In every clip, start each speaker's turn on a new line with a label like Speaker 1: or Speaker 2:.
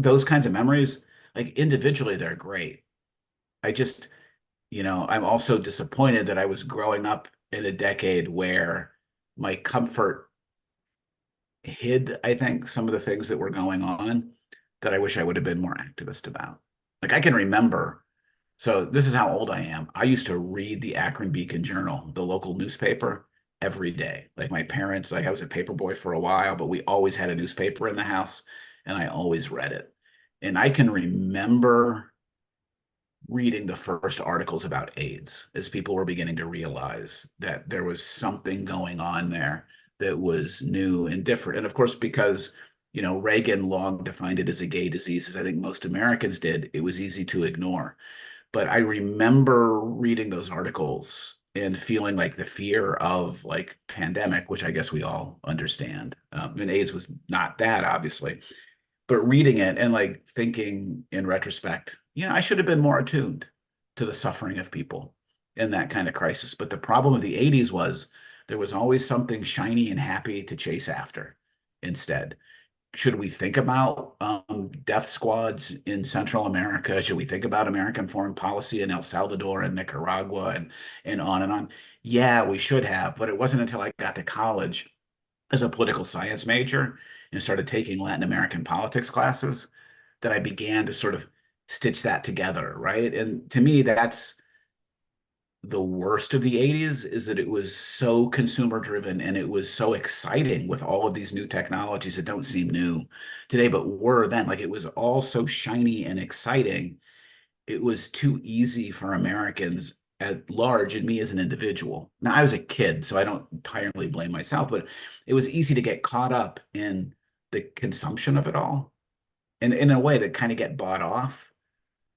Speaker 1: those kinds of memories, like individually, they're great. I just, I'm also disappointed that I was growing up in a decade where my comfort hid, I think, some of the things that were going on that I wish I would have been more activist about. Like I can remember, so this is how old I am. I used to read the Akron Beacon Journal, the local newspaper, every day. Like my parents, like I was a paper boy for a while, but we always had a newspaper in the house and I always read it. And I can remember reading the first articles about AIDS as people were beginning to realize that there was something going on there that was new and different. And of course, because Reagan long defined it as a gay disease, as I think most Americans did, it was easy to ignore. But I remember reading those articles and feeling like the fear of like pandemic, which I guess we all understand. And AIDS was not that, obviously, but reading it and like thinking in retrospect, I should have been more attuned to the suffering of people in that kind of crisis. But the problem of the 80s was there was always something shiny and happy to chase after instead. Should we think about death squads in Central America? Should we think about American foreign policy in El Salvador and Nicaragua and on and on? Yeah, we should have, but it wasn't until I got to college as a political science major and started taking Latin American politics classes that I began to sort of stitch that together, right? And to me, that's the worst of the 80s is that it was so consumer driven and it was so exciting with all of these new technologies that don't seem new today, but were then. Like it was all so shiny and exciting. It was too easy for Americans at large and me as an individual. Now, I was a kid, so I don't entirely blame myself, but it was easy to get caught up in the consumption of it all and in a way that kind of get bought off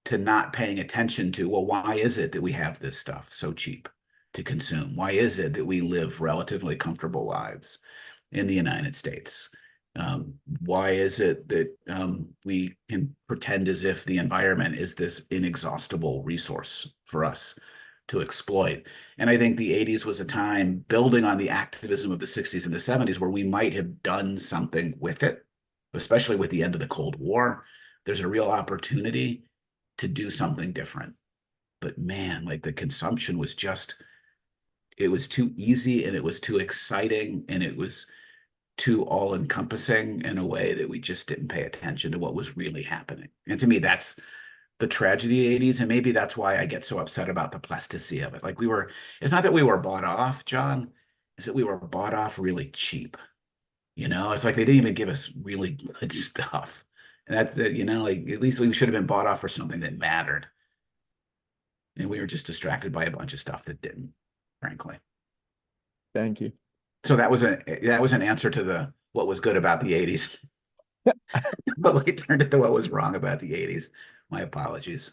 Speaker 1: to not paying attention to, well, why is it that we have this stuff so cheap to consume? Why is it that we live relatively comfortable lives in the United States? Why is it that we can pretend as if the environment is this inexhaustible resource for us to exploit? And I think the 80s was a time building on the activism of the 60s and the 70s where we might have done something with it, especially with the end of the Cold War. There's a real opportunity to do something different. But man, like the consumption was just, it was too easy and it was too exciting and it was too all encompassing in a way that we just didn't pay attention to what was really happening. And to me, that's the tragedy of the 80s. And maybe that's why I get so upset about the plasticity of it. Like it's not that we were bought off, John, it's that we were bought off really cheap. It's like they didn't even give us really good stuff. And that's the, like at least we should have been bought off for something that mattered. And we were just distracted by a bunch of stuff that didn't, frankly.
Speaker 2: Thank you.
Speaker 1: So that was an answer to the what was good about the 80s. But we turned it to what was wrong about the 80s. My apologies.